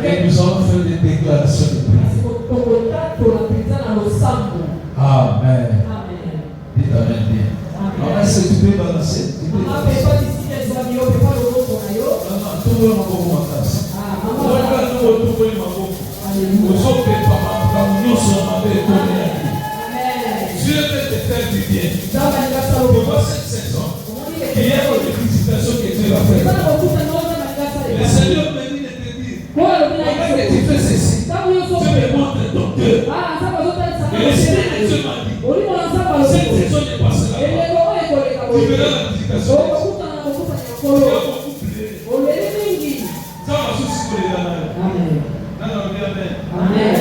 Et nous allons faire des déclarations de prière. Amen. Dites Amen. Amen. Est-ce que tu peux balancer? Tu peux balancer. Tout le monde va Dieu veut te faire du bien. Pour cette saison, il y a des félicitations que Dieu va faire. Le Seigneur me dit de te dire, après que tu fais ceci, Dieu me montre ton cœur. Et le Seigneur de Dieu m'a dit, cette saison n'est pas cela. Tu verras la visitation. Il y a beaucoup plus. Ça va souci pour les gamins. Amen. Amen. Amen.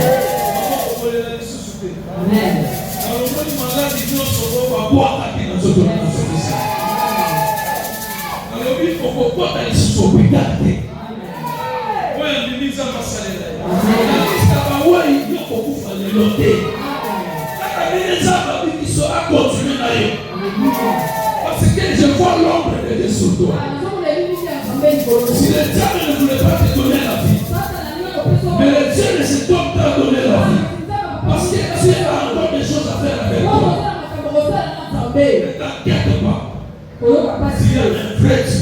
Parce que je vois l'ombre de Dieu sur toi. Si le diable ne voulait pas te donner la vie, mais le Dieu de cet homme t'a donné la vie. Parce que Dieu a encore des choses à faire avec toi. Ne t'inquiète pas. S'il y a un vrai Dieu.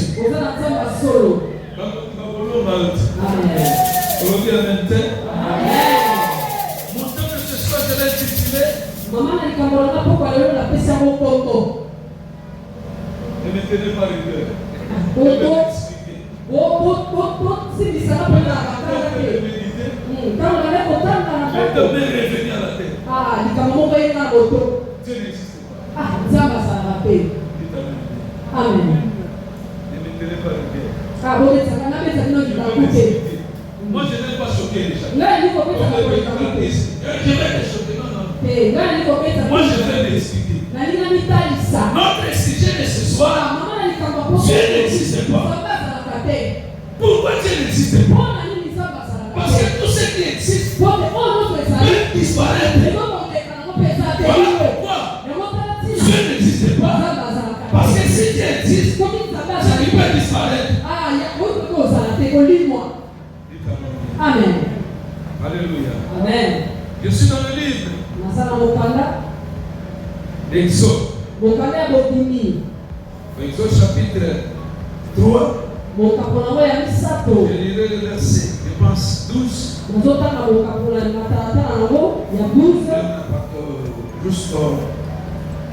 Mon temps de ce soir, je l'ai intitulé. Ne me tenez pas rigueur. Je vais t'expliquer. Le temps est revenu à la tête. Dieu n'existe pas. Amen. Ne me tenez pas rigueur. Moi, je n'ai pas choqué les gens. Je vais te choquer. Non. Moi, je vais t'expliquer. Notre sujet de ce soir, Dieu n'existe pas. Pourquoi Dieu n'existe pas? Parce que tout ce qui existe peut disparaître. Voilà pourquoi Dieu n'existe pas. Parce que si Dieu existe, ça ne peut disparaître. Amen. Alléluia. Amen. Je suis dans le livre d'Exode. Exode chapitre 3. Je lirai le verset, je pense 12. Jusqu'au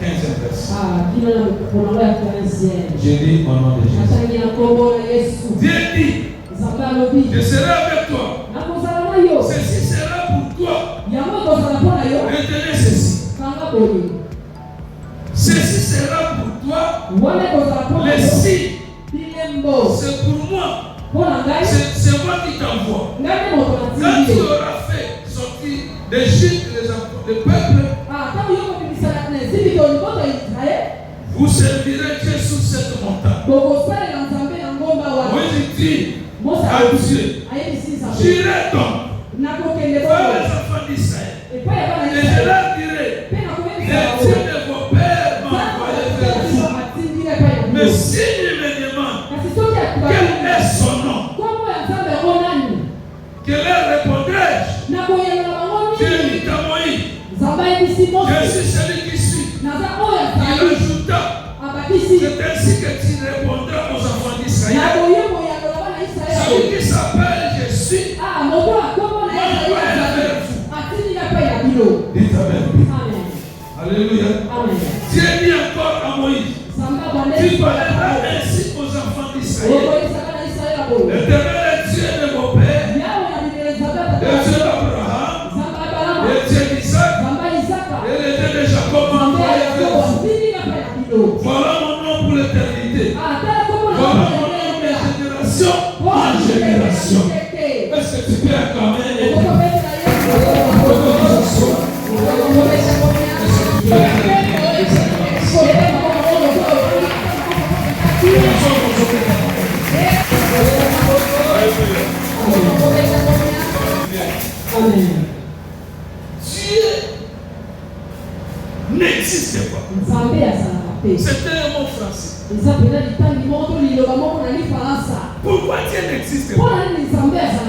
15e verset. Je lis au nom de Jésus. Dieu dit, je serai avec toi. Ceci sera pour toi. Retenez ceci. Ceci sera pour toi. Les signes. C'est pour moi. C'est moi qui t'envoie. Quand tu auras fait sortir d'Égypte les peuples, vous servirez Dieu sur cette montagne. Moïse dit à Dieu, j'irai donc vers les enfants d'Israël et je leur dirai, le Dieu de vos pères m'a envoyé vers vous. Mais s'ils me demandent quel est son nom, que leur répondrai-je? Dieu dit à Moïse, je suis celui qui suis. Il ajouta, c'est ainsi que tu répondras aux enfants d'Israël. Celui qui s'appelle je suis, dites Amen. Alléluia. Dieu dit encore à Moïse, tu parleras ainsi aux enfants d'Israël. L'Éternel est Dieu de vos pères, le Dieu d'Abraham, le Dieu d'Isaac, et le Dieu de Jacob m'a envoyé vers vous. Voilà mon nom pour l'éternité. Voilà mon nom de génération en génération. Est-ce que tu peux acclamer et Dieu n'existe pas. C'était un mot français. Pourquoi Dieu n'existe pas?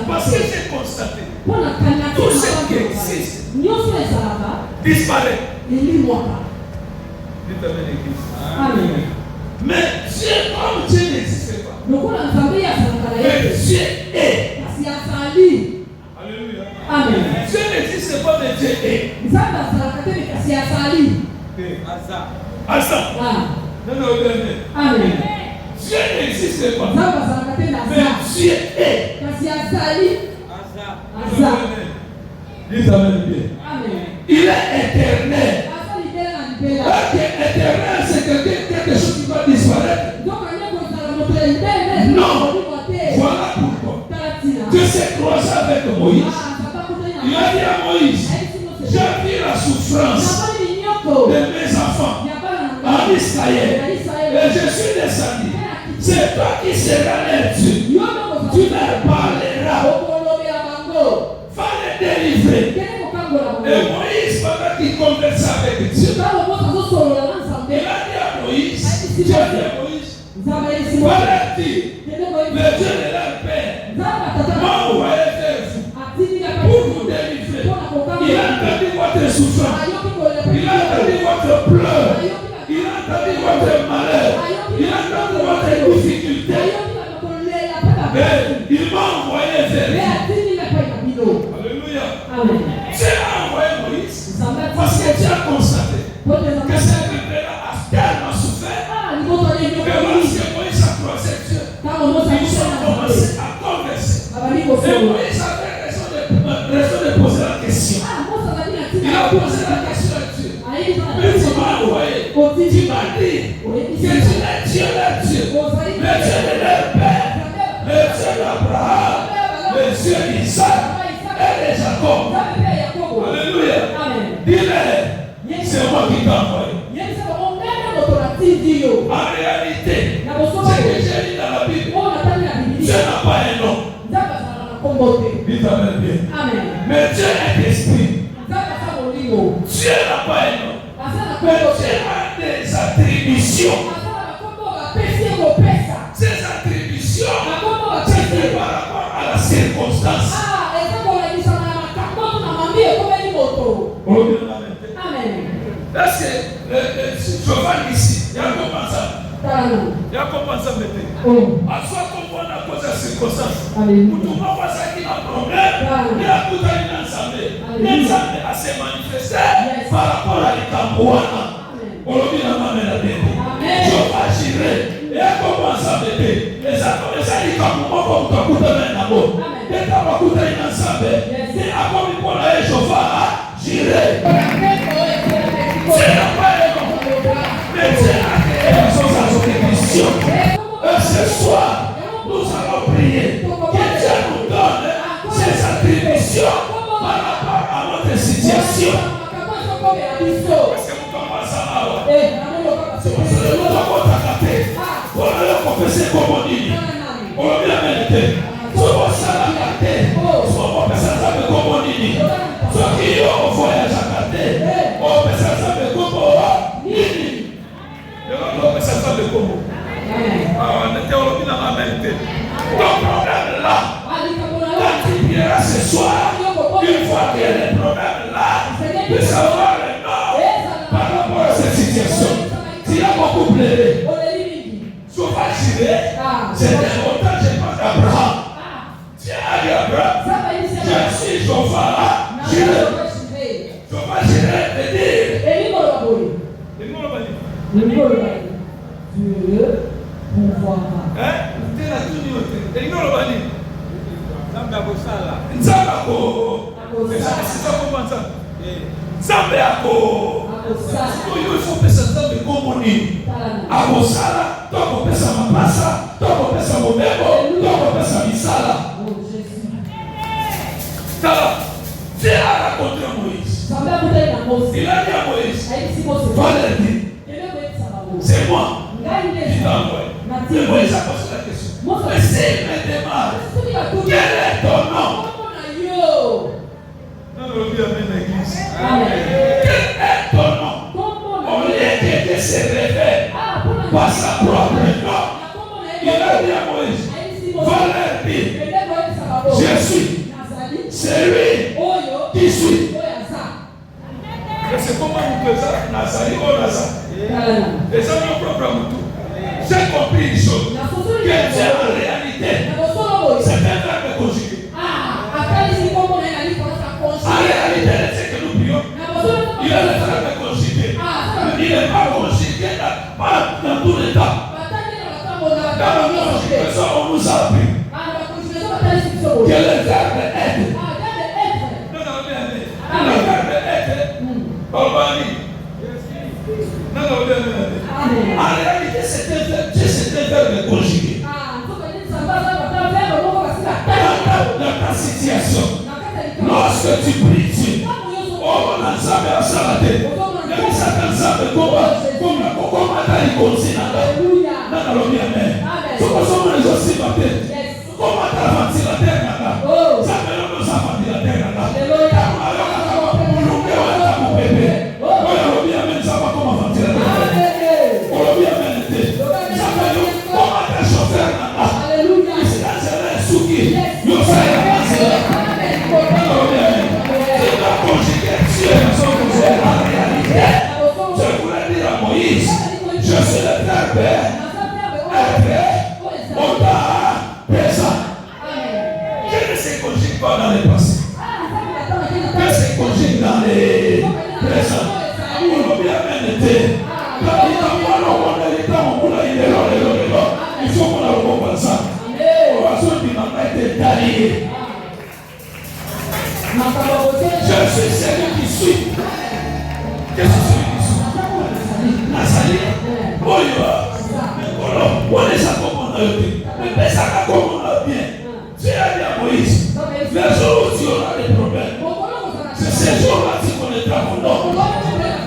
Parce que j'ai constaté tout ce qui existe disparaît. Amen. Mais Dieu, comme Dieu n'existe pas. Mais Dieu est. Alléluia. Amen. Dieu n'existe pas, mais Dieu est. Asa. Non, non, Amen. Dieu n'existe pas. Mais Dieu est. Dites Amen bien. Il est éternel. Éternel, c'est quelque chose qui va disparaître. Non. Voilà pourquoi Dieu s'est croisé avec Moïse. Il a dit à Moïse, j'ai vu la souffrance de mes enfants en Israël. Et je suis descendu. C'est toi qui seras leur Dieu. Tu leur parleras. Va les délivrer. Et Moïse, pendant qu'il conversait avec Dieu, il a dit à Moïse, Dieu a dit à Moïse, voilà dit, le Dieu de leur père m'a envoyé vers vous pour vous délivrer. Il a entendu votre souffrance, il a entendu votre pleur, il a entendu votre malheur, il a entendu votre difficulté. Et il m'a envoyé vers vous. Alléluia. Dieu a envoyé Moïse parce que Dieu a constaté que ce peuple-là a tellement souffert que lorsque Moïse a croisé Dieu, ils ont commencé à converser. Et Moïse avait raison de poser la question. Il a posé la question à Dieu. Mais tu m'as envoyé. Tu m'as dit que tu es Dieu, le Dieu de leur père, le Dieu d'Abraham, le Dieu d'Isaac et de Jacob. Alléluia. Dis-le, c'est moi qui t'ai envoyé. En réalité, ce que j'ai lu dans la Bible, Dieu n'a pas un nom. Dites Amen bien. Mais Dieu est esprit. Dieu n'a pas un nom. Mais Dieu a des attributions. Ces attributions, c'est par rapport à la circonstance. Est-ce que je vais ici? Il y a comment ça? Il y a comment ça maintenant? À soi qu'on voit la cause de la circonstance. Pour tout le monde, ça qui a un problème, il a tout à l'ensemble. L'ensemble a se manifesté par rapport à l'Ikambouana. On le dit dans ma main la bébé. Je vais agir. Et à comment ça bébé? Les accords, les Ikambouana vont vous écouter maintenant. Et quand vous écoutez l'ensemble, et à quoi vous prenez, je vais agir. C'est la paix. Mais c'est la création à son émission. Et ce soir, nous allons prier que Dieu nous donne ses attributions par rapport à notre situation. Est-ce que vous commencez à voir? C'est parce que nous avons attaqué. On a confessé comme on dit. On a bien mérité. Souvent ça l'a gâté. Souvent personne ne savait comme on dit. Ceux qui ont voyage à gâter. On peut ça savoir comment. Ton problème là, quand tu vieras ce soir, une fois qu'il y a les problèmes là, de savoir le nom par rapport à cette situation. Tu as beaucoup pleuré. Tu vas girer. C'était longtemps, je pense d'Abraham. Tu as dit Abraham, je suis Jehovah. Girer. Je vais girer et dire. Dieu pouvoira. Dieu a rencontré Moïse. Il a dit à Moïse, va leur dire, c'est moi qui t'ai envoyé. Et Moïse a posé la question. Mais s'il me demande, quel est ton nom? Non, le Dieu amène l'église. Quel est ton nom? Au lieu de se révéler par sa propre nom, il a dit à Moïse, va leur dire, Je suis celui qui suis. Et c'est comment nous faisons Nazari au Nazar. Et ça nous propre à nous. J'ai compris une chose. Que Dieu en réalité, c'est un verbe conjugué. En réalité, c'est que nous prions. Il est le verbe conjugué. Il n'est pas conjugué dans tous les temps. Dans la conjugaison, on nous a appris que le verbe être. Le verbe être. En réalité, c'est un verbe conjugué. Dans ta situation, lorsque tu pries Dieu, oh, on a jamais à s'arrêter. Il y a certains sables comme la cocomata et continent. Non, non, bien, mais. Ce que sont les aussi battus. Comment tu as bâti la terre là? Ça fait longtemps que ça a bâti la terre là. Je voulais dire à Moïse, je suis le verbe être, on présent. Je ne se conjugue pas dans les passés. Je se conjugue dans les présents. On a bien été. Il faut qu'on a recompensé ça. On va se dire qu'on été taillé. Je suis celui qui suis. Je suis celui qui suis. Nazali. On les a comme on a eu. Mais ça a comme on a bien. Tu as dit à Moïse. Les jours où tu auras des problèmes. C'est ces jours-là qu'on est dans mon nom.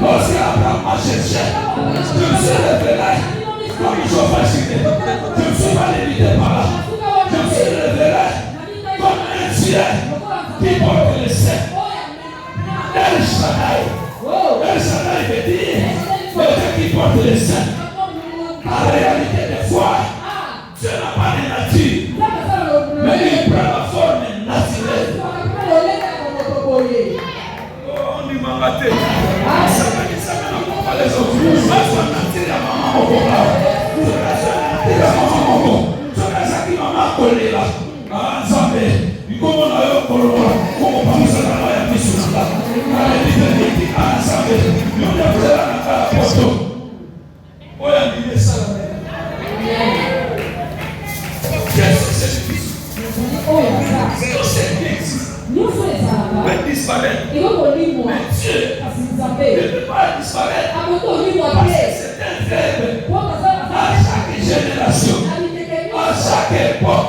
Lorsqu'Abraham m'a cherché, je me suis révélé comme je fasciné. Je me suis pas limité par là. Je me suis révélé comme un Dieu qui porte les seins. El Shaddai veut dire le Dieu qui porte les seins. En réalité, des fois, Dieu n'a pas de nature, mais il prend la forme naturelle. On dit m'a battu. Les autres, disparaître. Mais Dieu ne peut pas disparaître. Parce que c'est un verbe à chaque génération, à chaque époque.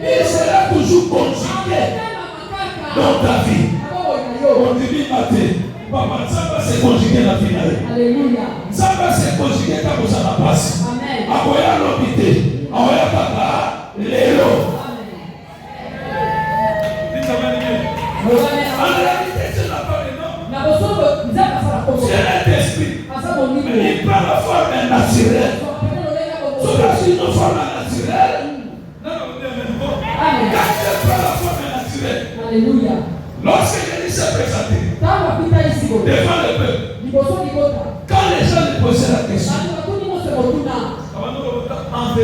Il sera toujours conjugué dans ta vie. On dit matin, papa, ça va se conjuguer la finale. Ça va se conjuguer quand vous en passez. Amoya l'obité, amoya papa, l'élo. En réalité, tu n'as pas le nom. C'est l'esprit. Mais il prend la forme naturelle. C'est une forme naturelle. Quand il prend la forme naturelle. Alléluia. Lorsque Jésus s'est présenté devant le peuple, quand les gens lui posaient la question, en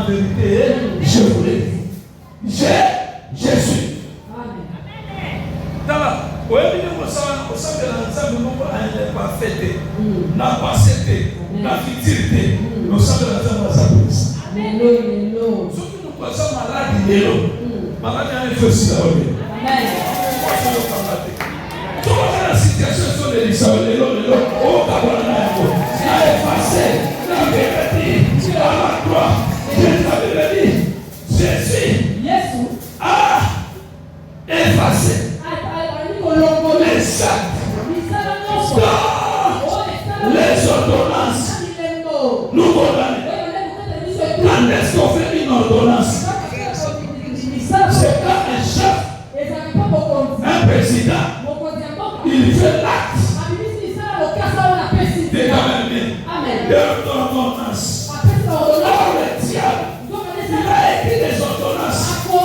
vérité, je voulais dire, je suis. Les ordonnances nous condamnent. Quand est-ce qu'on fait une ordonnance? C'est quand un chef, un président, il fait l'acte de l'ordonnance. Or, le diable, il a écrit des ordonnances pour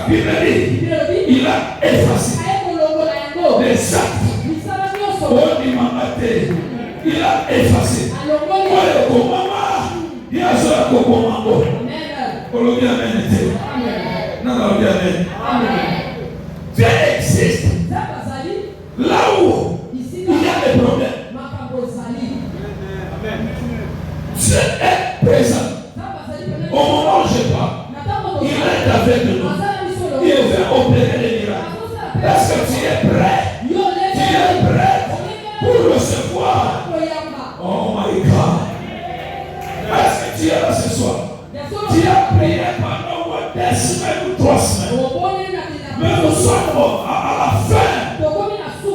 Il a effacé les actes. Il a effacé. Dieu existe là où il y a des problèmes. Dieu est présent. Au moment où je parle, il est avec nous. Il veut opérer les miracles. Est-ce que tu es prêt? Tu es prêt pour recevoir? Oh my God. Est-ce que tu es là ce soir? Tu as prié pendant 2 semaines ou 3 semaines. Mais nous sommes à la fin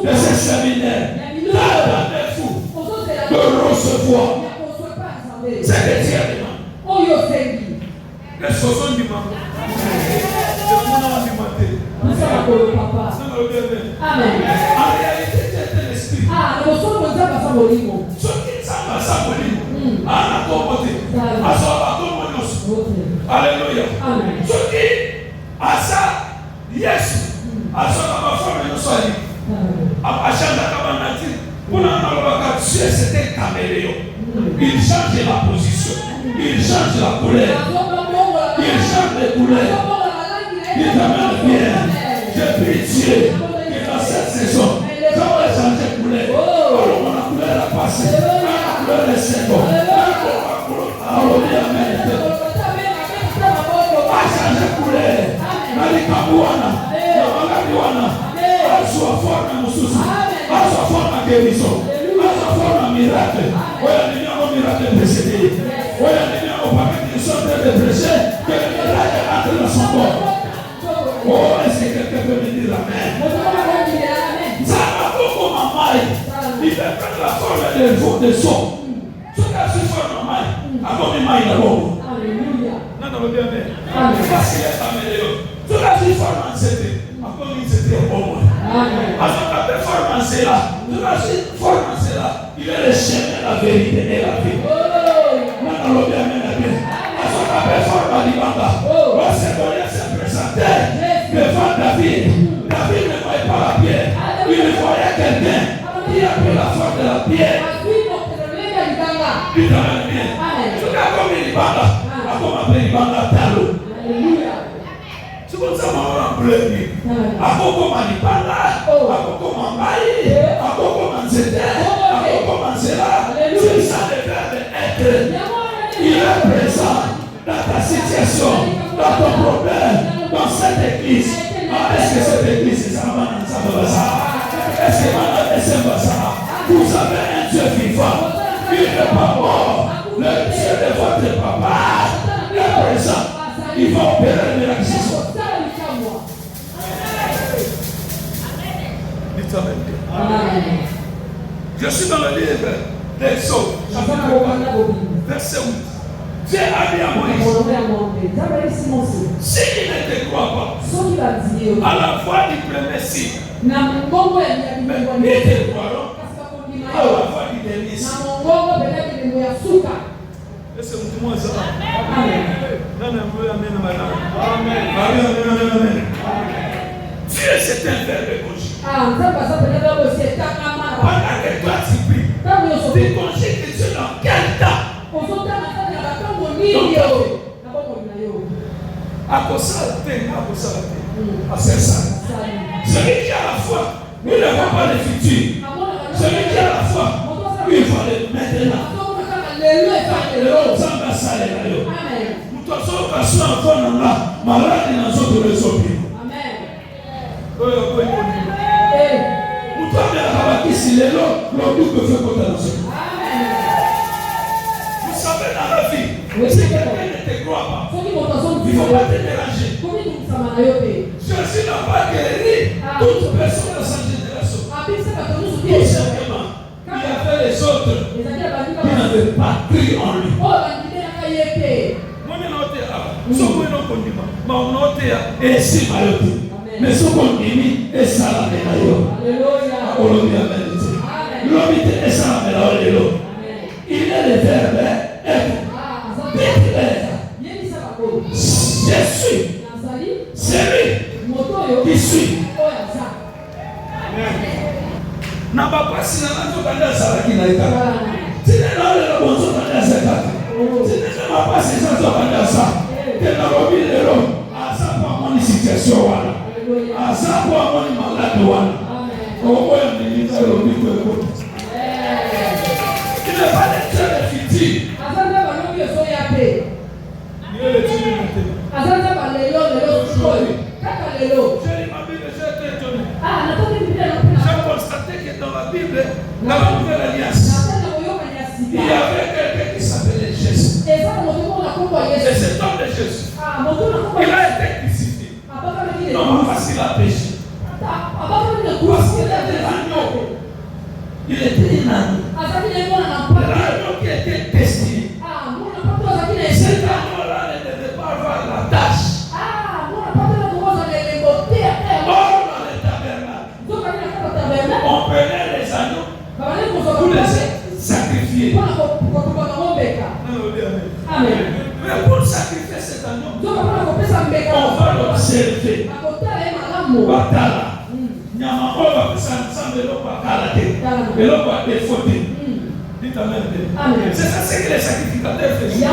de ce séminaire. Attendez-vous de recevoir ce que Dieu demande. Les choses du monde. Amen. En réalité, Dieu est l'esprit. Ce qui s'en va alléluia. Ce qui a ça, yes. A ça, ma femme nous soit a changé la nature. Pour Dieu, c'était caméléon. Il change la position. Il change la couleur. Il change les couleurs. Il t'amène bien. Je prie Dieu que dans cette saison, ça va changer de couleur. Alors, la couleur a passé. La couleur est seconde. Alléluia. Va changer de couleur. Alikabuana. Alikabuana. Asua forme mususu. Asua forme guérison. Asua forme miracle. Oya ni un miracle précédé. Oya ni un paquet qui sont de prêcher que le miracle entre dans son corps. Oh, est-ce que quelqu'un peut me dire amen? Ça va beaucoup maman. Il fait prendre la forme de son. Ce qui a su forme maman. Avant de maïs d'abord. Alléluia. Non, non, bien, bien. Parce qu'il est amélioré. Ce qui a su forme en c'était. Encore une c'était au moins. Parce que la performance est là. Ce qui a su forme en c'est là. Il est le chemin, la vérité et la vie. Non, non, bien, bien, bien. Parce que la performance du banda. Le Seigneur s'est présenté devant David. David ne voyait pas la pierre. Il voyait quelqu'un qui a pris la forme de la pierre. Il t'amène bien. Tu as comme il banda. Comme après il banda talo. C'est comme ça qu'on va pleurer. Akoko manipanda. Akoko mambaye. Akoko mansete. Akoko mansela. C'est ça le verbe être. Il est présent dans ta situation, dans ton problème, dans cette église. Est-ce que cette église est ça? Est-ce que vous avez un Dieu vivant? Il n'est pas mort. Le Dieu de votre papa est présent. Il va opérer le miracle. Je suis dans le livre des Sceaux, verset 8. Dieu a dit à Moïse, s'il ne te croit pas, à la voix du premier signe, ils te croiront à la voix du dernier signe. Est-ce que tout le monde est là? Amen. Dieu, c'est un verbe conjugué. Pendant que toi tu pries, tu conjugues Dieu dans quel temps? À cause de ça. Celui qui a la foi, il ne voit pas le futur. Celui qui a la foi, il voit le maintenant. Vous savez dans la vie, si quelqu'un ne te croit pas, il ne faut pas te déranger. Jésus n'a pas guéri toute personne dans sa génération. Tout simplement, il y avait les autres qui n'avaient pas cru en lui. Mais ce qu'on dit, et ça la il est le verbe être. Je suis celui qui suit. Na bapasi na nazo banda sala kina ita. Tena na le bonzo banda sala. Tena na bapasi na nazo banda sala. Tena robi lero. Asa kwa moni situation wana. Asa kwa moni malade wana. Kwa ya niliza robi kwa kwa. Il ne pas d'être le futur. Azanda balobi so yape. Il est tué maintenant. Azanda balelo lelo sikoyi. Kaka lelo. J'ai ma Bible, j'ai été étonné. Ah, nataka Biblia na J'ai constaté que dans la Bible, dans la Nouvelle Alliance, il y avait quelqu'un qui s'appelait Jésus. Et cet homme de Jésus, il a été crucifié. Non, parce qu'il a péché. Parce qu'il était l'agneau. Il était un agneau. L'agneau qui était destiné. Cet agneau-là ne devait pas avoir la tâche. Or, dans le tabernacle, on prenait les agneaux pour les sacrifier. Amen. Mais pour sacrifier cet agneau, on va l'observer. Batala. Nyama oba ensemble le bakala te. Et le ba défaute. Dites amen. C'est ça ce que les sacrificateurs faisaient.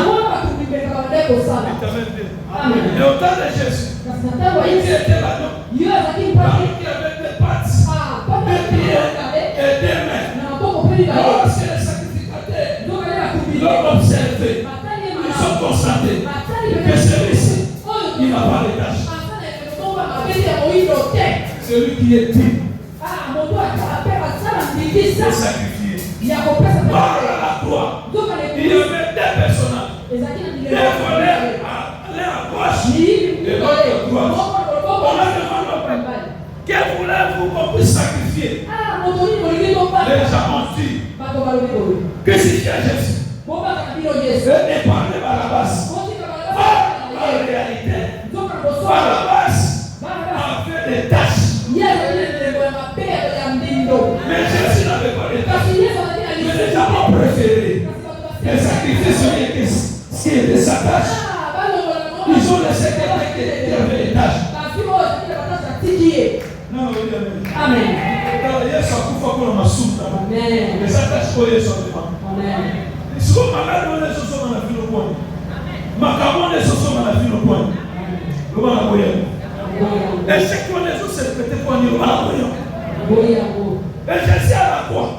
Amen. Et au temps de Jésus, il était l'agneau. L'agneau qui avait des pattes, des pieds et des mains. Lorsque les sacrificateurs l'ont observé, ils ont constaté que celui-ci, il n'a pas de tâches. Celui qui est digne de sacrifier. Par la croix, il y avait deux personnages. Des voleurs allés à gauche et l'autre à droite. On a demandé au peuple, que voulez-vous qu'on puisse sacrifier? Les gens ont dit que si Jésus est parlé Barabbas. En réalité, Barabbas a fait des tâches. Mais Jésus n'avait pas de tâches. Mais les gens ont préféré les sacrifier sur ce qui était sa tâche. Ils ont laissé quelqu'un qui avait des tâches. Non, oui, amen. Amen. Yesu akufa kuna masuta. Amen. Les attaches pour Yesu amen. Amen. Sio magari wale sio na vile kwa. Makamone sio na vile kwa. Roba na boya. Et ce qu'on les autres c'était quoi ni roba na boya. Boya go. Et Jésus à la croix.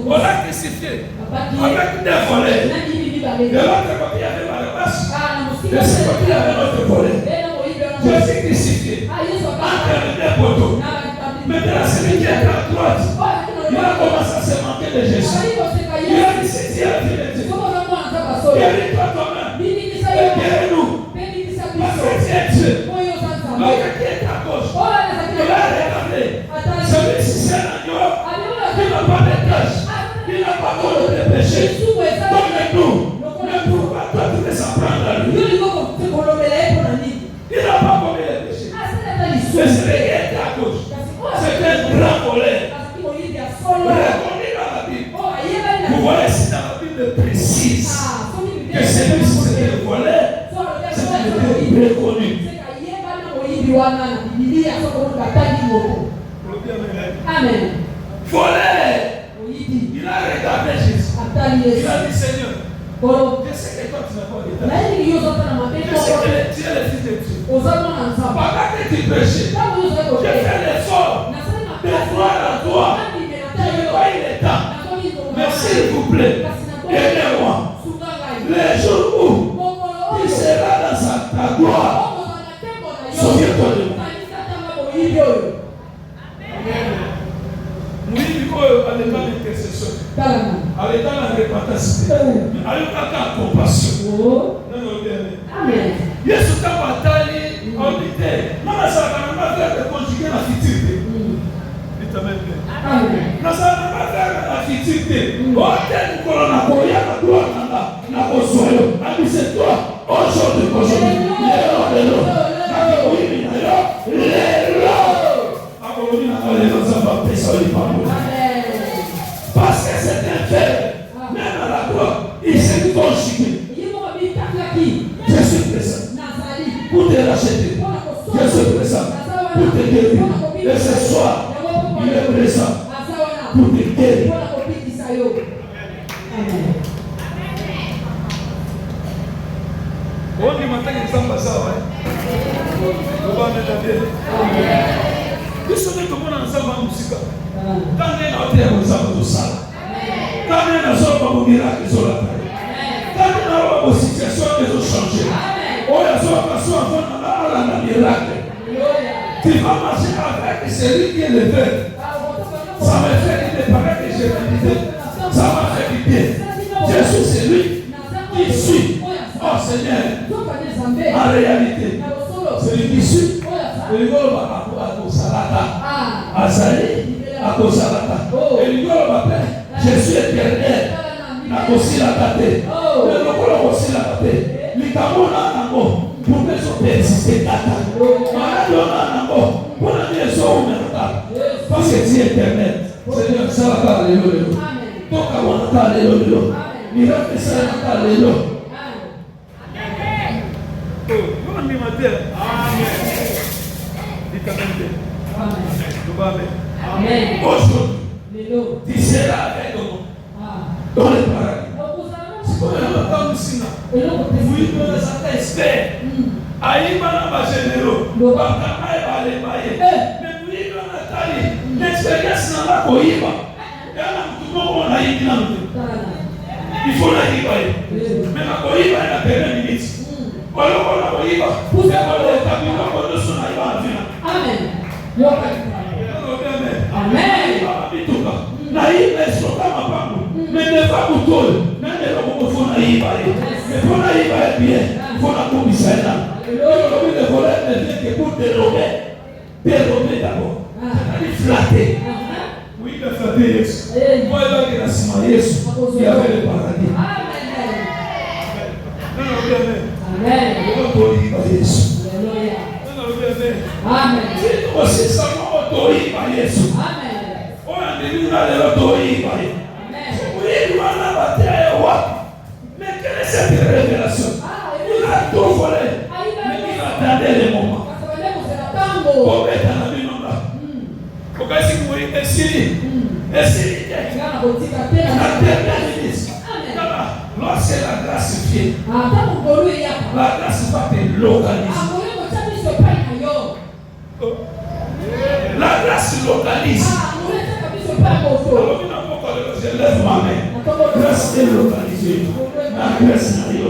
On l'a crucifié. Avec des volets. De l'autre côté il y avait Barabbas. De ce côté il y avait l'autre volet. Jésus crucifié. Entre les poteaux. Maintenant, celui qui est à droite, il a commencé à se manquer de Jésus. Il a dit, c'est Dieu qui est Dieu. Il a dit, toi, toi-même, guéris-nous. Parce que tu es Dieu. Donc, qui est à gauche, il a regardé. Celui-ci, c'est l'agneau. Il n'a pas de tâches. Il n'a pas de péché. Donc, nous, ne pouvons pas toi, tu laisses apprendre à lui. Il n'a pas commis les péchés. Mais celui qui est à gauche, c'est un grand volet. Reconnu dans la Bible. Vous voyez si dans la Bible précise que celui-ci c'était le volet, c'était reconnu. Amen. Volet. Il a regardé Jésus. Il a dit Seigneur, je sais que toi tu n'as pas d'état. Je sais que tu es le fils de Dieu. Pendant que tu péchais, j'ai fait l'effort de croire à toi. Je n'ai pas eu le temps. Mais s'il vous plaît, aidez-moi. Les jours où il sera dans ta gloire, souviens-toi de moi. Oui, à l'état d'intercession, à l'état de repentance, à l'état de compassion. Amen. Yesu kama batali audite. Mama sasa na faire de conjuguer la futilité. Amen. Na sasa na faire la futilité. Wote corona koya na gloire na kosoyo. Abise toi aujourd'hui. Lelo. Na koyi na yo. Lelo. Akoloni na lelo zamba pesa oli pambo. Amen. Parce que c'est un fait. Même à la gloire, il s'est conjugué. Je suis présent. Pour te racheter. Je suis présent. pour te guérir. Et ce soir, il est présent pour te guérir. Amen. On dit maintenant qu'il s'en passe ça, ouais. On va mettre à bien. Nous sommes tout le monde ensemble en musique. Quand on est en terre, nous sommes tous ça. Quand on est dans un miracle, ils ont la taille. Quand on est dans une situation, ils ont changé. On est dans un miracle. Tu vas marcher avec celui qui est le fait. Ça va faire qu'il te paraît que j'ai médité. Ça va faire du bien. Jésus, c'est lui qui suit. Oh Seigneur, en réalité, celui qui suit, il va à Kosalata, à Zali, à Kosalata. Et il va Jésus est éternel, à Kosilata. Mais le corps aussi la tête. Les Kamona Namo, pour que ce persiste Kata. Maradona Namo, pour la maison parce que tu es éternel. Seigneur, ça va pas, alléluia. Toka wanata, alléluia. Miracle, ça va pas, alléluia. Oh, on dit ma terre. Amen. Dites Amen. Amen. Aujourd'hui, tu seras avec nous dans le paradis. Si vous avez un musina, vous pouvez être espère. Aïba n'a pas généreux. Bakama est pas les mailles. Mais vous y avez l'expérience n'a pas coïba. Et tout le monde a eu il faut la dire. Mais la coïba est la première minute. Alors, on a coïba. Vous avez le cabinet de son aïba. Amen. Amen. Naïba est sur la main. Mais ne pas vous tourner. Mais ne faut naïba. Mais pour naïba est bien. Il faut la commissaire. Aujourd'hui, le voleur ne vient que pour dérober. Dérober d'abord. C'est-à-dire flatter. Oui, il a flatté Yesu. Moi, il a dit la Sima Yesu. Il y avait le paradis. Amen. Amen. Si aussi seulement autorisé par Yesu. On a dit là de l'autorisé par Yesu. Oui, nous en avons battu. Mais quelle est cette révélation? Il a tout volé. Mais il attendait le moment. Pour mettre dans la vie non là. Pour qu'est-ce que vous voyez? Essayez. Essayez. La dernière ministre. Lorsque la grâce vient, la grâce va te localiser. La grâce localise. Je lève ma main. Grâce est localisée. La grâce n'est pas.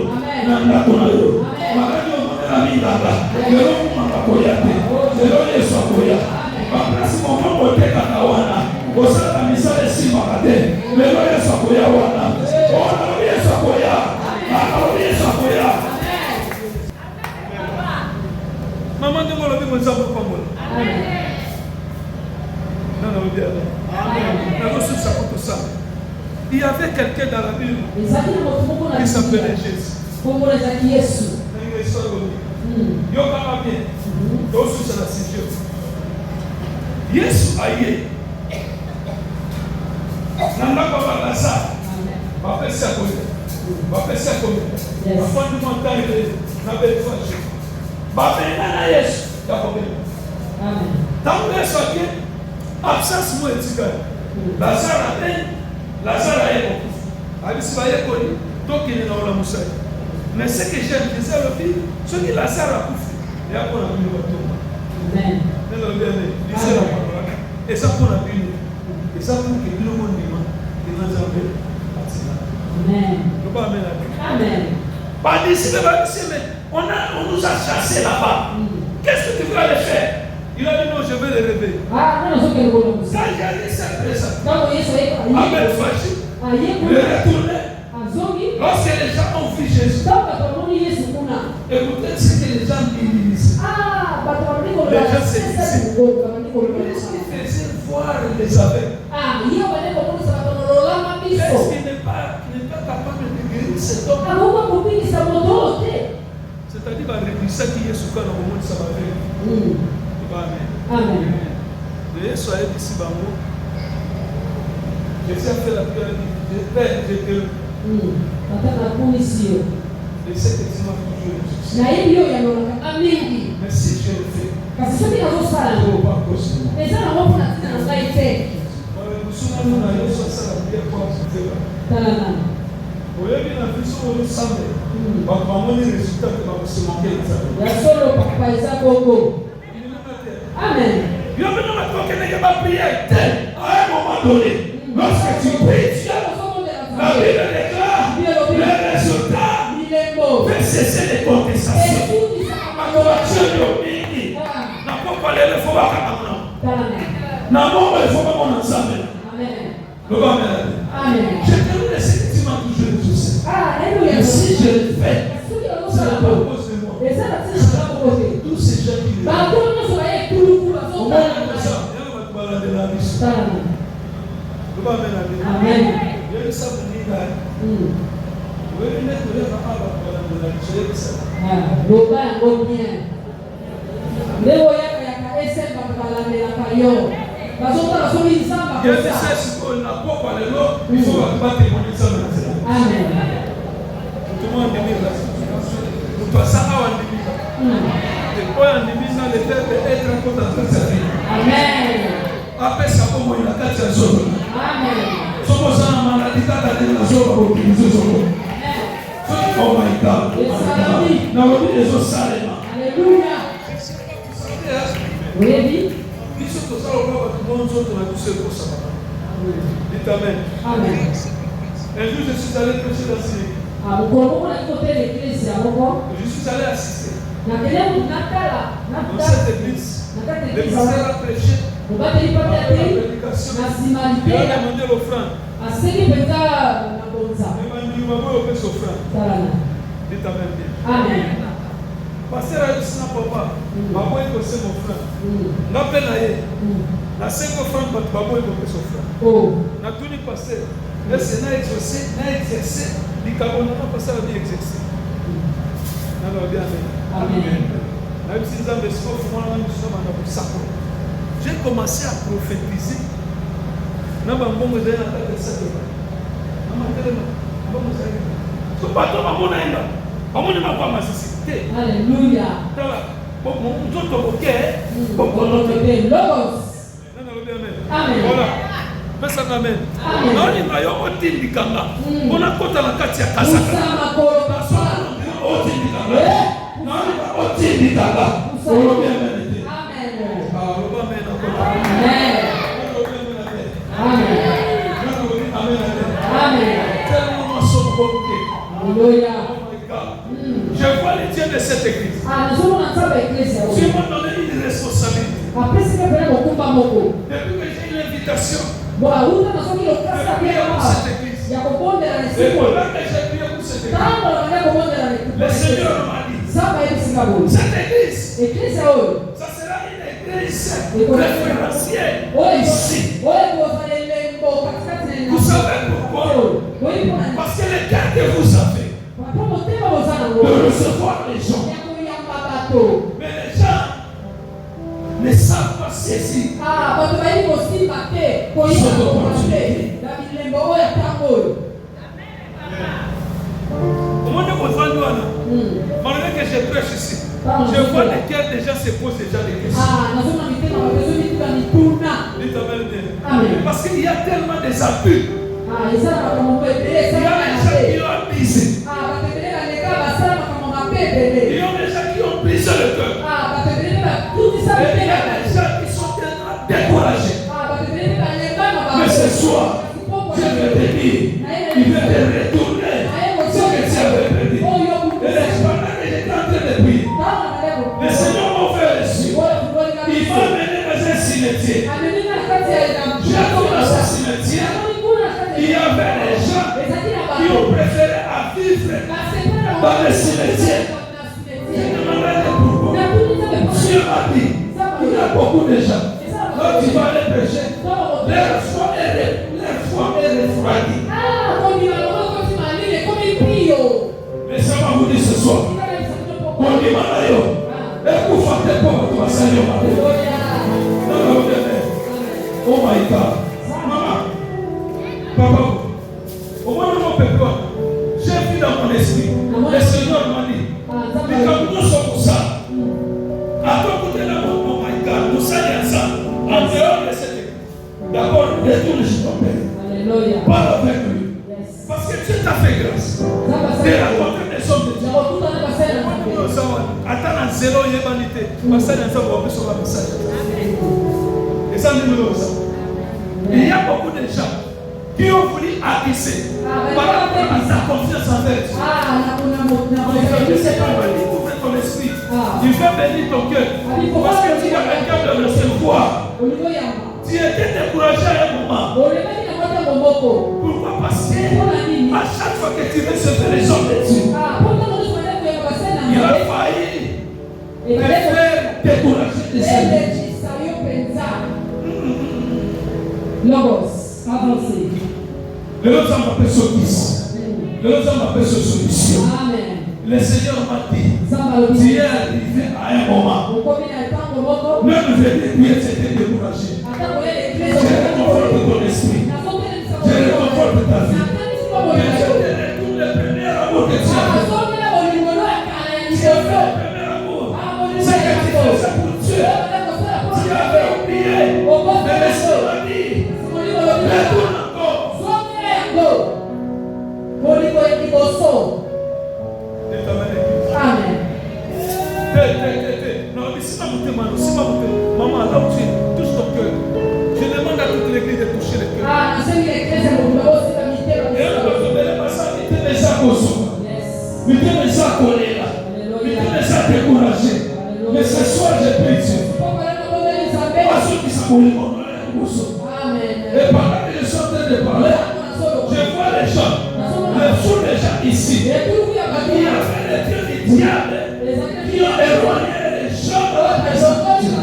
La maman de moi, le ça pour moi. Non, non, bien. Il y avait quelqu'un dans la Bible qui s'appelait Jésus. Il y a une histoire de lui. Il y a un bien. Il y a aussi la situation. Jésus a eu. Nanda Baba Lazare. Va faire ça comme va faire ça comme va faire du montagne na belle fois. Va faire na Yesu. Amen. Tant que ça qui absence moi etika. Lazare est bon. Abi si va y koni donc il est dans la moussa. Mais ce que j'aime c'est ça le fil, ce que Lazare a couffé. Et après on a mis le bateau. Amen. Et ça pour la vie. Et ça pour que tout le monde Amen. Amen. Pas d'ici, mais on nous a chassés là-bas. Qu'est-ce que tu veux aller faire? Il a dit non, je vais les réveiller. Quand j'ai dit ça, Amen, fâché. Il est retourné. Lorsque les gens ont vu Jésus, écoutez ce que les gens disent. Les gens se disaient. Qu'est-ce qu'ils faisaient voir les aveugles? Est-ce qu'il n'est pas capable de guérir cet homme? C'est-à-dire que ça qui est sous le monde, ça va venir. Amen. Veuillez soyez ici, Bango. Jésus a fait la prière. Père, je te loue. Et c'est que tu m'as toujours. Mais si je le fais, Amen. À un moment donné, lorsque tu pries, la Bible déclare le résultat fait cesser les contestations. Je termine les sentiments que je le tous. Et si je le fais, c'est la cause de moi. Tous ces gens qui le après ça, comment il a quatre ans. Oh my God. Alléluia. Oui. Dites Amen. Amen. Un jour, je suis allé prêcher dans ce lieu. Je suis allé assister. Dans cette église, le pasteur a prêché. Il a demandé l'offrande. Il m'a dit, dites Amen bien. Amen. Pasteur a dit, papa, papa est aussi mon frère. N'appelle la 5 offrandes, papa est aussi son frère. Na tout le pasteur, est-ce n'a exercé, du carbone, n'a pas ça à exercer. Amen. J'ai commencé à prophétiser. Alléluia. Amen. Voilà. Amen. Je vois les dieux de cette église. Tu m'as donné une responsabilité. Depuis que j'ai une invitation. Depuis que j'ai cette église. Et pendant que j'ai prié pour cette église, le Seigneur m'a dit, cette église, ça sera une église référentielle ici. Vous savez pourquoi? Parce que le cœur que vous avez de recevoir les gens. Mais les gens ne savent pas saisir. Malgré que je prêche ici, je vois les cœurs des gens se posent déjà des questions. Parce qu'il y a tellement des abus. Il y a des gens qui ont abusé. Il y a des gens qui ont brisé le cœur. Et il y a des gens qui sont tellement découragés. Mais ce soir, je vais te dire, il va te retourner ce que tu avais perdu. Et pendant que j'étais en train de prier, le Seigneur m'a fait le suivre. Il m'a amené dans un cimetière. J'arrive dans ce cimetière. Il y avait des gens qui ont préféré à vivre dans le cimetière. Je demandais pourquoi. Dieu m'a dit, il y a beaucoup de gens. Quand tu vas les prêcher, leur foi est refroidie. Mais ça va vous dire ce soir. On dit Manayo. Écoutez pour toi, Seigneur. Oh my God. Maman. Papa. Au moins de mon peuple, j'ai vu dans mon esprit. Le Seigneur m'a dit. Mais quand nous sommes comme ça, à côté de la mort, oh my God. nous allons ensemble. En dehors de cette église. D'abord, retourne chez ton Père. Alléluia. Parle avec lui. Yes. Parce que Dieu t'a fait grâce. De rencontrer des hommes de Dieu. Attends, à zéro, il y a vanité. Parce que ça, on va sur la message. Et ça, nous le faisons. Il y a beaucoup de gens qui ont voulu abaisser par rapport à sa confiance en Dieu. Ouvre ton esprit. Il veut bénir ton cœur. Parce que tu as quelqu'un de recevoir. Tu étais découragé à un moment. Pourquoi? Parce que à chaque fois que tu recevais les hommes de Dieu, il a failli te faire décourager des amis. Logos, avancez. Le autre homme appelle solution. Le autre homme appelle solution. Amen. Le Seigneur m'a dit, tu es arrivé à un moment. Même le début, c'était découragé. Je réconforte ton esprit. Je réconforte ta vie. Que Dieu te retourne le premier amour que tu as fait. Tu as fait le premier amour. C'est que tu faisais pour Dieu. Tu avais oublié. Mais le Seigneur m'a dit, retourne encore. Amen. Non, mais si maman, là où tu es, touche ton cœur. Je demande à toute l'église de toucher le cœur. Mais ce soir, je prie Dieu. Pas ceux qui sont et pendant que je suis en train de parler, je vois les gens, tous les gens ici, qui avaient les dieux du diable, qui ont éloigné les gens de la maison de Dieu.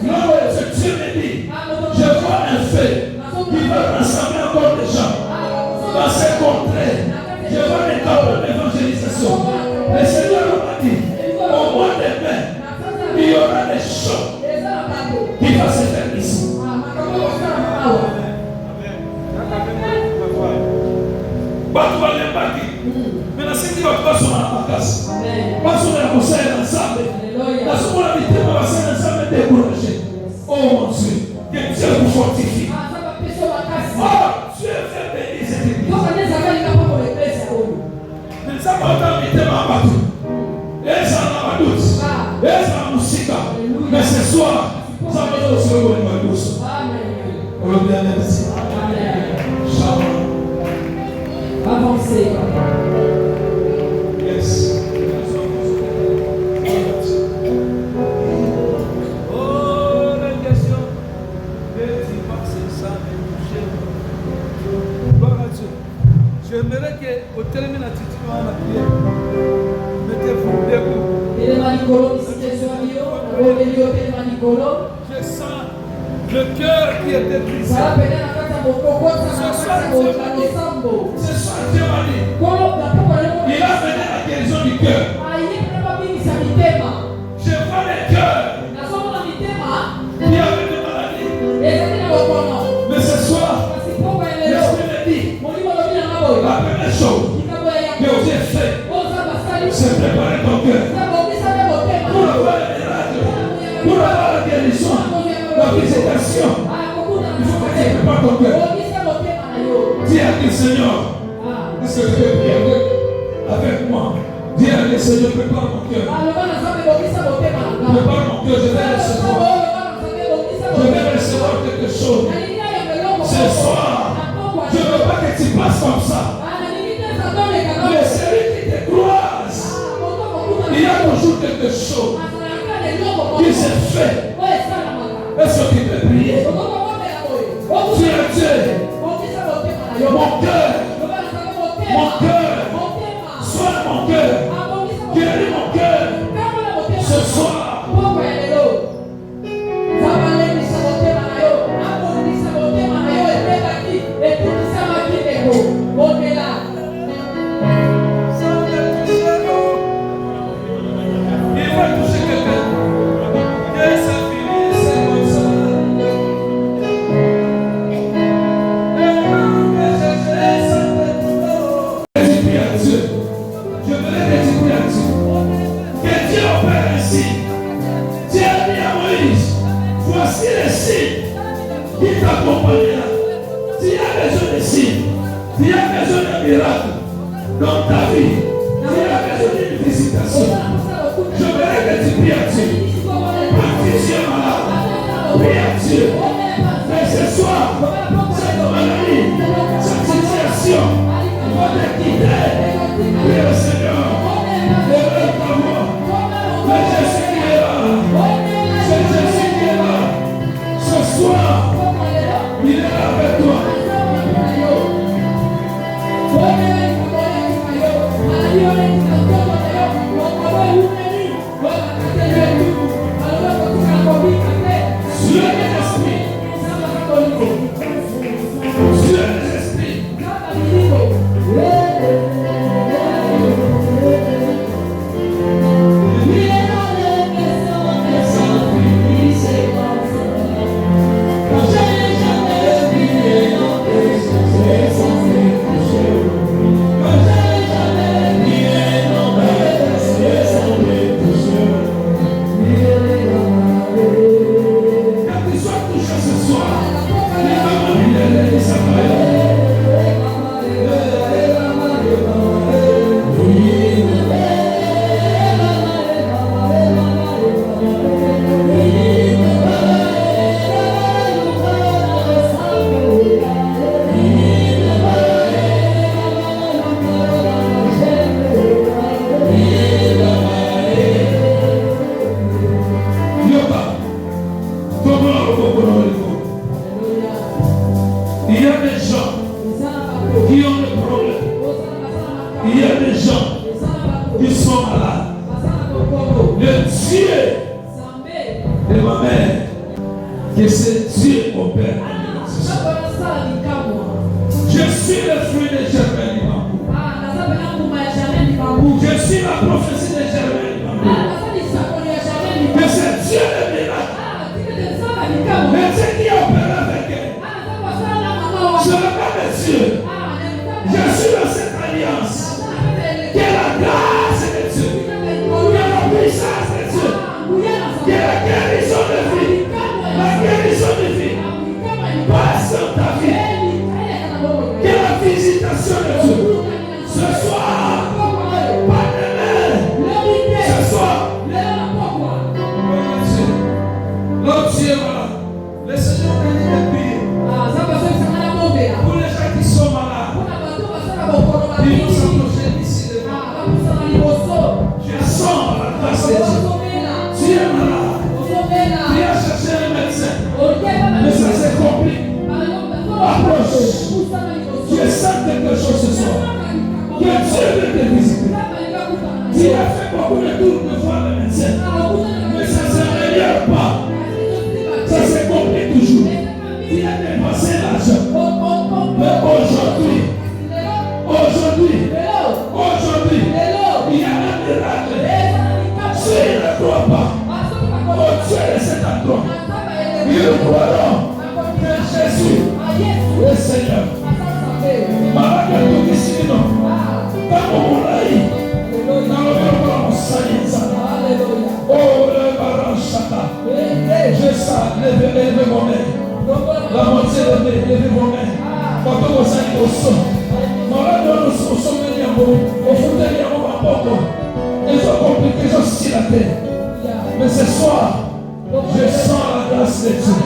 Non, ce Dieu me dit, je vois un fait qui va rassembler encore des gens dans ces contrées. Je vois les temps de l'évangélisation. Le Seigneur m'a dit, au mois de mai, il y aura des choses qui vont se faire ici. Batu walembaki. Mena sisi watu basoma na makasi. Basoma na kusema ensemble. Basoma na vitendo basoma ensemble découragé. Oh mon Dieu, que Dieu vous fortifie. Oh, Dieu fait bénir cette église. Mais ça va dans vitendo abatu. Esa na baduti. Esa na musika. Mais ce soir, ça va dans ce lieu de Dieu. Amen. Merci. Amen. Shalom. Avancez. Yes. Oh, la question. Ça me touche. Gloire à Dieu. J'aimerais que au terme de la prière, mettez-vous debout. Je sens le cœur qui était brisé. Ce soir, Dieu m'a dit, il a mené la guérison du cœur. Je vois les cœurs qui avaient des maladies. Mais ce soir, l'Esprit me dit, la première chose que Dieu fait, c'est préparer ton cœur pour avoir le miracle, pour avoir la guérison, la visitation. Il faut que tu prépares ton cœur. Dis à Dieu, Seigneur, est-ce que tu peux prier avec moi? Dis à Dieu, Seigneur, prépare mon cœur. Prépare mon cœur, je vais recevoir. Je vais recevoir quelque chose. Ce soir, je ne veux pas que tu passes comme ça. Mais celui qui te croise, il y a toujours quelque chose qui se fait. Est-ce que tu peux prier? Tu es Dieu. Mon cœur, soigne mon cœur, guéris mon cœur. Ce soir, Voici les signes qui t'accompagnera. Tu as besoin de signes. Tu as besoin de miracles dans ta vie. Tu as besoin d'une visitation. Je voudrais que tu pries à Dieu. Quand tu es malade, prie à Dieu. Mais ce soir, cette maladie, cette situation va te quitter. Prie au Seigneur. Lève ta voix. C'est Jésus qui est là. C'est Jésus qui est là. Ce soir, il est là avec toi. Dieu est l'esprit. Dieu est l'esprit. Il y a des gens qui ont des problèmes. Il y a des gens qui sont malades. Le Dieu de ma mère, que c'est Dieu opère. Je suis le fruit de Germain du bambou. Je suis la prophétie de Germain du bambou. Que c'est Dieu le miracle. Mais c'est qui opère avec elle. Je regarde Dieu. Je suis dans cette alliance. Que la grâce de Dieu, que la puissance de Dieu, que la guérison de vie, la guérison de vie passe dans ta vie. Que la visitation de Dieu ce soir, pas demain, ce soir. L'autre Dieu, voilà. Le Seigneur a dit de prier. Pour les gens qui sont malades, ils vont s'approcher d'ici devant. Je sens la grâce de Dieu. Tu es malade. Tu as cherché un médecin. Mais ça se complique. Approche. Tu sens quelque chose ce soir. Que Dieu veut te visiter. Tu as fait beaucoup de tours de voir le médecin. Mais ça ne s'améliore pas. Ça se complique toujours. Tu as dépensé l'argent. Mais aujourd'hui, il y a un miracle. Si il ne croit pas, au Dieu de cet endroit, ils croiront que Jésus est Seigneur. Malade tout ici, non. Dans mon laïc, dans le monde, on s'allie. Oh, le baron chata. Je sens, levez vos mains. La moitié levez vos mains. Quand on s'allie au son. Malade, on s'en met en haut. On fout derrière mon rapport. Ils ont compris que je suis la terre. Mais ce soir, je sens la grâce de Dieu.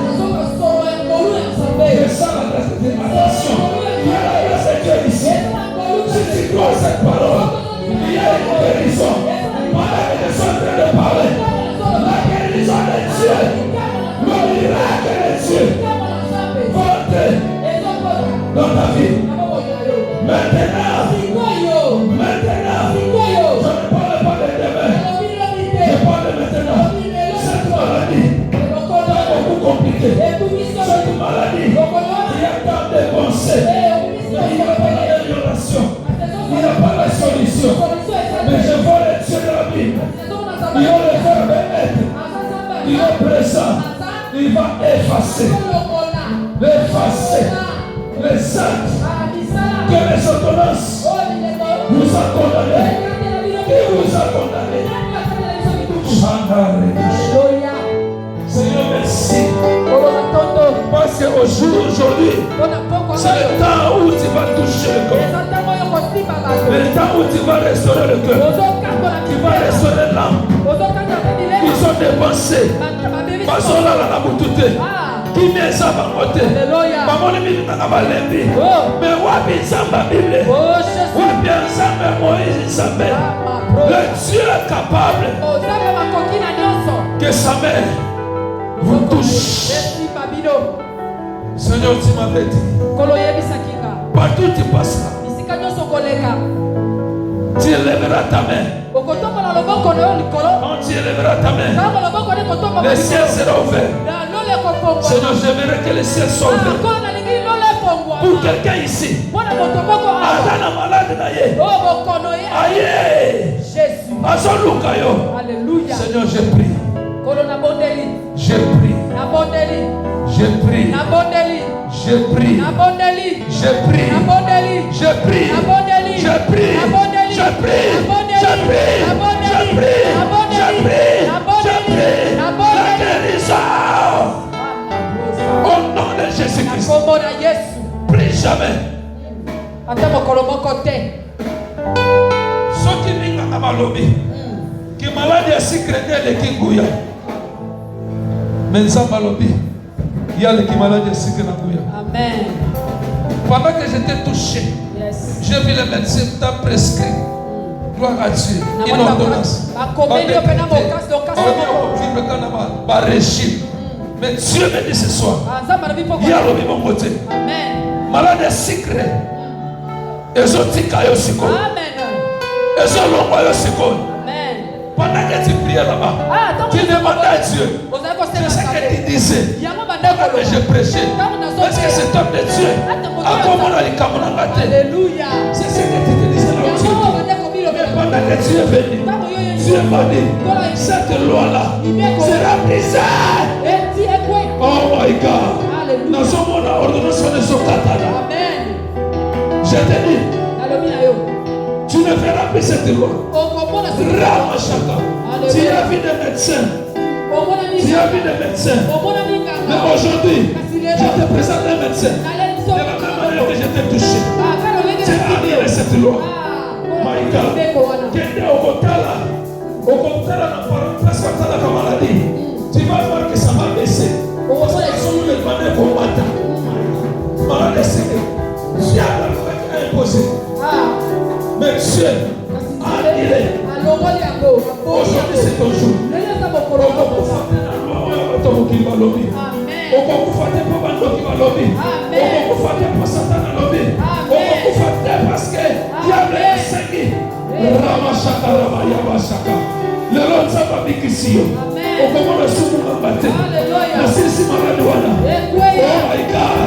Je sens la grâce de Dieu. Attention, il y a la grâce de Dieu ici. Si tu crois cette parole, il y a une guérison. Pendant que je suis en train de parler, la guérison de Dieu, le miracle de Dieu, porte dans ta vie. Maintenant, je ne parle pas de demain, je parle de maintenant. Cette maladie est beaucoup compliquée. Cette maladie, il y a tant de pensées, il n'y a pas d'amélioration, il n'y a pas de solution. Mais je vois le Dieu de la Bible. Il va le faire être, il est présent, il va effacer les actes que les ordonnances vous a condamné. Qui vous a condamné? Seigneur, merci. aujourd'hui, c'est le temps où tu vas toucher le corps. Le temps où tu vas restaurer le cœur. Tu vas restaurer l'âme. Ils ont dépensé. Basola la boutoute. Qui met ça dans côté. Maman le mille n'a pas l'envie. Mais wapi samba Bible. Wapi samba Moïse samba. Le Dieu est capable que sa main vous touche. Seigneur, tu m'avais dit. Partout tu passeras. Tu élèveras ta main. Quand tu élèveras ta main, le ciel sera ouvert. Seigneur, j'aimerais que le ciel soit ouvert. Pour quelqu'un ici, Adana malade naye. Aïe. Alléluia. Seigneur, je prie. Je prie. Je prie. Je prie. Je prie. Je prie. Je prie. Je prie. Je prie. Je prie. Je prie. Je prie. La guérison. Au nom de Jésus-Christ. Plus jamais. Ce qui vient à ma lobby, qui malade à secrétaire de Kinguya. Mais ça m'a lobby. Il y a les qui malades à secrétaire de Kinguya. Amen. Pendant que j'étais touché, j'ai vu le médecin t'a prescrit. Gloire à Dieu. Une ordonnance. Mais Dieu me dit ce soir, il y a le même côté. Malade est secret. Ils ont dit qu'il y a aussi. Ils ont l'envoyé aussi. Pendant que tu priais là-bas, tu demandais à Dieu. C'est ce que tu disais. Pendant que je prêchais. Parce que cet homme de Dieu a commandé les camarades. Alléluia. C'est ce que tu te disais là-dessus. Mais pendant que Dieu est venu, Dieu m'a dit, cette loi-là sera brisée. Oh my God. Nous sommes en ordonnance de ce katana. Je te dis, tu ne feras plus cette loi. Ramachaka. Tu as vu des médecins. Tu as vu des médecins. Mais aujourd'hui, je te présente un médecin. De la même manière que je t'ai touché. Tu as annulé cette loi. My God. Kende Okotala. Okotala n'a pas remplacé la maladie. Tu vas voir que ça va baisser. Parce que nous ne pas combattre. Maladie, c'est que Dieu a imposé. Mais Dieu a annulé. Aujourd'hui, c'est ton jour. Parce que le Lord s'en bikisio. Au comment le sous nous battre. La sisi maradouana. Oh my God.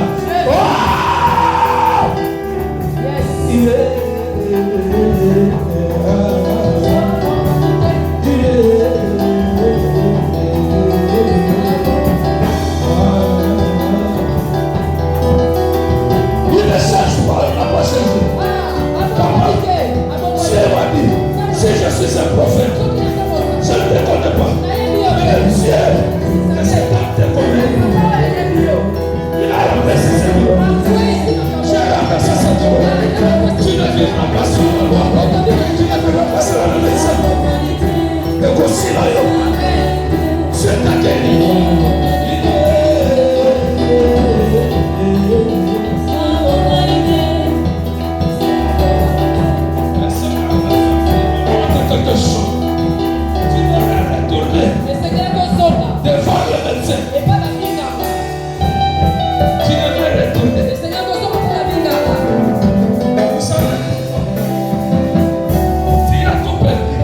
Il ne change pas, il n'a pas changé. Si je suis un prophète, je ne te connais pas. Mais Dieu, que cet homme te connaît. Il a remplacé ses mots. J'ai remplacé ses mots. Tu ne vivras pas sur le roi. Tu ne vivras pas sur le médecin. Et aussi là, Dieu t'a guéri. Quelque chose. Tu devrais retourner devant le médecin. Tu devrais retourner. Vous savez, tu as tout perdu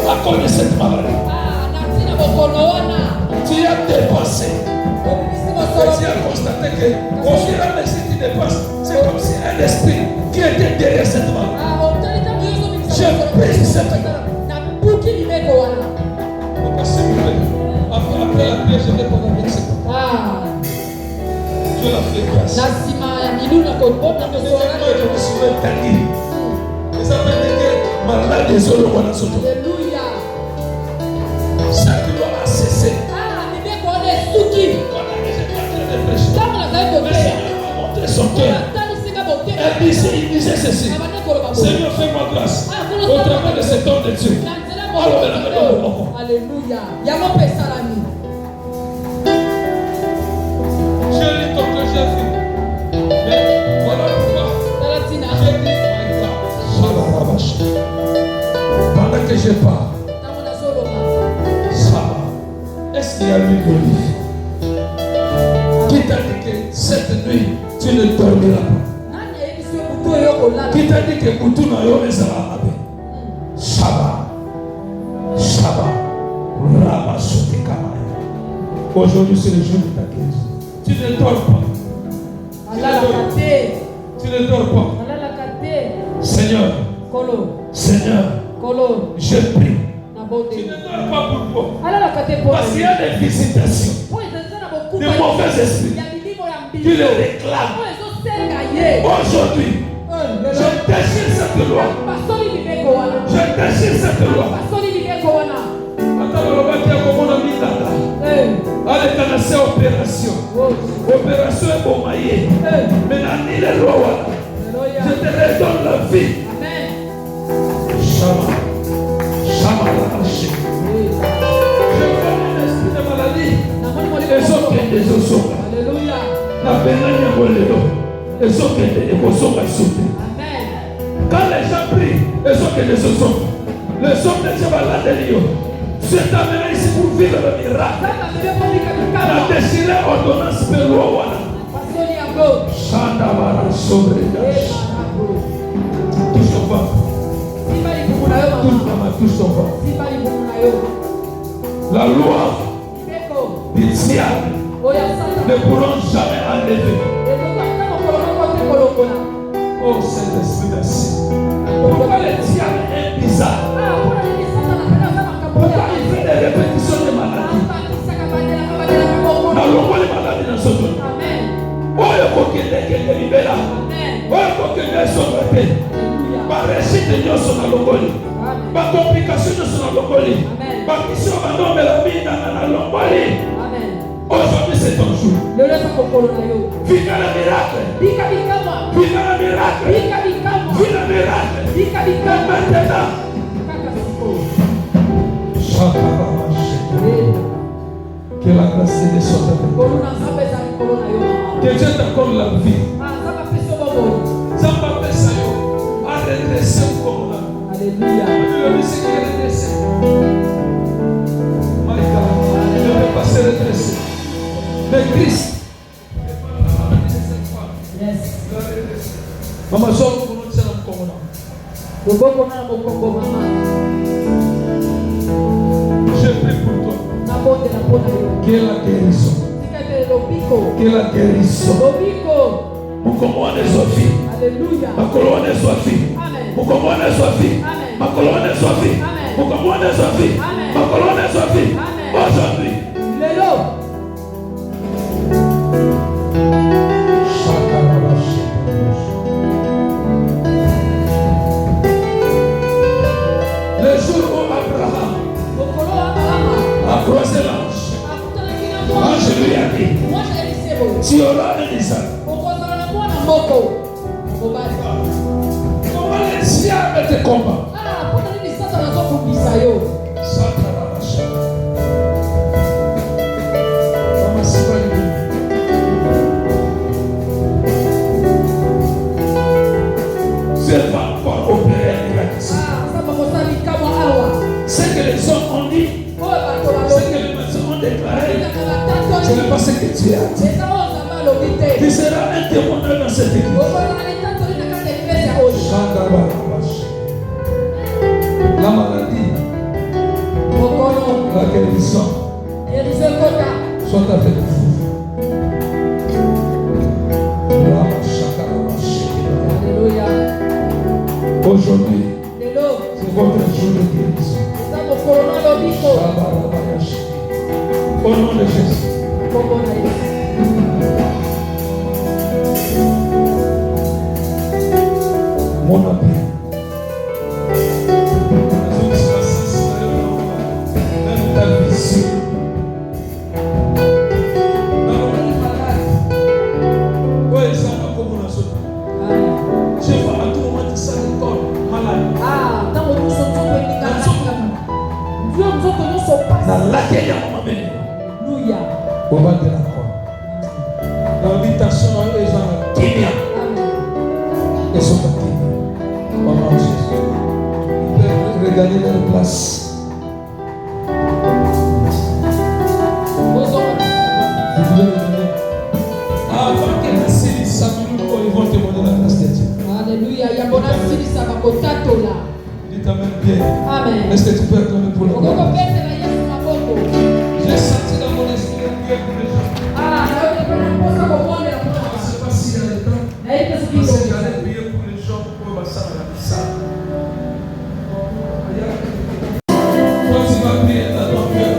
à cause de cette maladie. Tu as dépensé. Et tu as constaté que au fur et à mesure que tu dépenses, c'est comme si un esprit qui était derrière cette maladie. Je prie cette main. Après la prière, je vais prendre avec cette main. Dieu l'a fait grâce. Je me suis interdit. Les amis étaient malades des autres. Alléluia. Cette loi a cessé. Pendant que j'étais il disait ceci. Seigneur, fais-moi grâce au travers de cet homme de Dieu. Alléluia. Yamope salami. J'ai lu ton que j'ai vu. Mais voilà pourquoi. J'ai dit, pendant que je parle, ça va. Est-ce qu'il y a l'huile d'olive? Qui t'a dit que cette nuit, tu ne dormiras pas? Qui t'a dit que pour tout le monde, ça va? Shabbat. Shabbat. Aujourd'hui, c'est le jour de ta guérison. Tu ne dors pas. Tu ne dors pas. Seigneur. Seigneur. Je prie. Tu ne dors pas pour toi. Parce qu'il y a des visitations. De mauvais esprits. Tu les réclames. Aujourd'hui. Je déchire cette loi. Je déchire cette loi. Allez, tu as cette opération. Opération est pour mailler. Maintenant, il est roi. Je te redonne la vie. Shama. Shama la marche. Je connais l'esprit de maladie. Les autres des osons. Alléluia. La pénale est volée. Les autres des osons sont sautés. Quand les gens prient, les autres des osons. Les autres des malades de Lyon. C'est amené ici pour vivre le miracle. La déchirée ordonnance de loi. Chandabara sobredash. Touche ton ventre. Touche ton ventre. La loi pitiable ne pourront jamais enlever. Oh Saint-Esprit, merci. Pourquoi le diable est bizarre? Pourquoi il fait des répétitions de maladies? Dans le roi, les maladies dans ce monde. Oh, il faut qu'il y ait des libéraux. Oh, il faut qu'il y ait des sauvetés. Par récit de Dieu sur la localité. Par complication de sur la localité. Par mission de l'homme et la vie dans la localité. Aujourd'hui, c'est ton jour. Vive le miracle. Vive le miracle. Vive le miracle. Maintenant. Que la grâce de Dieu soit avec toi. Que Dieu t'accorde la vie. Zamba pesa yo. A redresser comme là. Alléluia. Le Seigneur est redressé. My God. Je ne vais pas se redresser. Mais Christ. Yes. Maman, je vais vous dire comme là. Je prie pour toi. Que la guérison. Que la guérison. Mukomwane Sophie. Alléluia. Mukomwane Sophie. Mukomwane Sophie. Mukomwane Sophie. Mukomwane Sophie. Mukomwane Sophie. Aujourd'hui. Lelo. Le jour où Abraham a croisé l'ange, l'ange lui a dit, tu auras un Isaac. Comment les diables te combattent? C'est pas encore opéré. Ce que les hommes ont dit, ce que les médecins ont déclaré, ce n'est pas ce que Dieu a dit. Tu seras un témoignage dans cette église. La maladie, la guérison, soit avec vous. Aujourd'hui, c'est votre jour de guérison. Au nom de Jésus. Mon appel. Même ta vision. Au bas de la croix. L'invitation est dans la Kenya. Et son baptême. Maman Jésus. Ils peuvent regarder leur place. Avant que la série s'améliore, ils vont te demander la grâce de Dieu. Alléluia. Dites Amen bien. Amen. Est-ce que tu peux acclamer pour le Lord? J'ai senti dans mon esprit un cœur pour les gens. Je ne sais pas s'il y a le temps. Parce que j'allais prier pour les gens pour passer à la missa. Toi, tu vas prier dans ton cœur.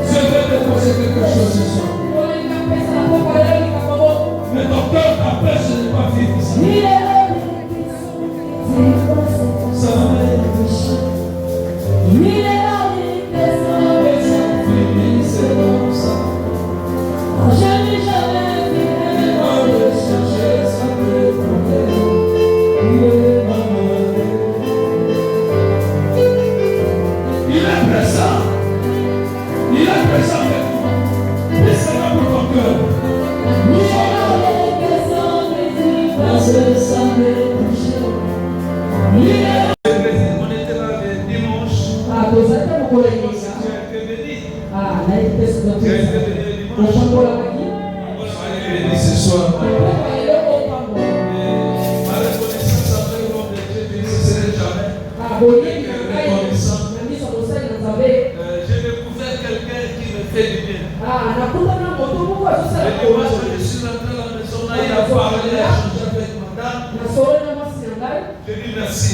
Je vais te poser quelque chose ce soir. Mais ton cœur t'empêche de ne pas vivre ça. Ça va. On était là le dimanche. Tu as été béni dimanche. Ce soir. Ma reconnaissance après le nom de Dieu, je ne cesserai jamais. J'ai découvert quelqu'un qui me fait du bien. Le dimanche, je suis rentré à la maison, il a parlé, il a changé avec madame. Je dis merci.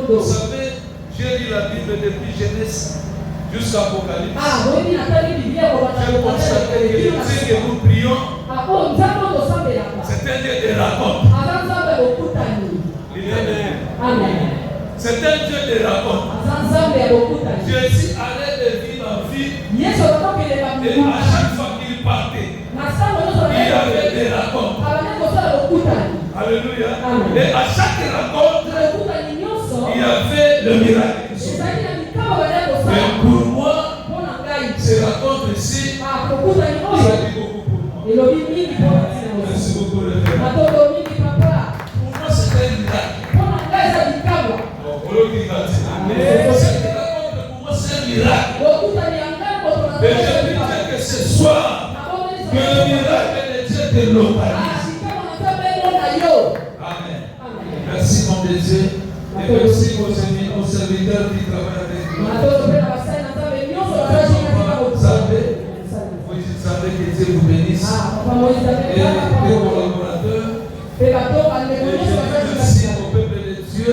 Vous savez, j'ai lu la Bible depuis Genèse jusqu'à Apocalypse. J'ai constaté que le Dieu que nous prions, c'est un Dieu de raconte. C'est un Dieu de raconte. Je suis allé de vie en vie. Et à chaque fois qu'il partait, il y avait des racontes. Alléluia. Et à chaque rencontre, il y avait le miracle. Et pour moi, ces rencontres ici, ça dit beaucoup pour moi. Merci beaucoup, le frère. Pour moi, c'était un miracle. Cette rencontre, pour moi, c'est un miracle. Et je dis que ce soir, que le miracle de Dieu te localise. Amen. Merci mon Dieu. Et merci aux serviteurs qui travaillent avec nous. Vous savez que Dieu vous bénisse. Et les collaborateurs. Et je merci au peuple de Dieu.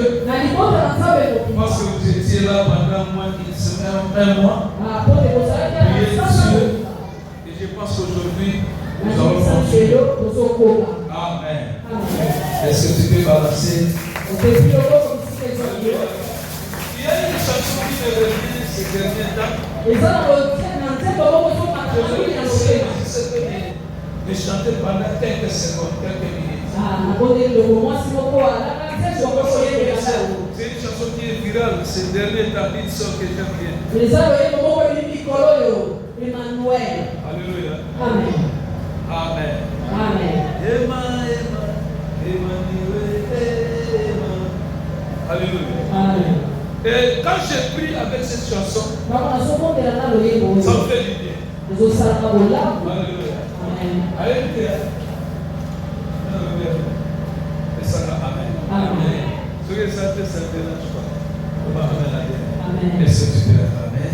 Parce que vous étiez là pendant moins d'une semaine, un mois. Priez Dieu. Et je pense qu'aujourd'hui, nous allons continuer. Amen. Est-ce que tu peux balancer? Il y a une chanson qui me revient ces derniers temps. Je chantais pendant quelques secondes, quelques minutes. C'est une chanson qui est virale ces derniers temps, une chanson que j'aime bien. Alléluia. Amen. Amen. Amen. Alléluia. Amen. Et quand je prie avec cette chanson, ça me fait du bien. Alléluia. Alléluia. Et ça va. Amen. Amen. Ce que ça te dérange pas. Amen. Et ce que tu peux. Amen.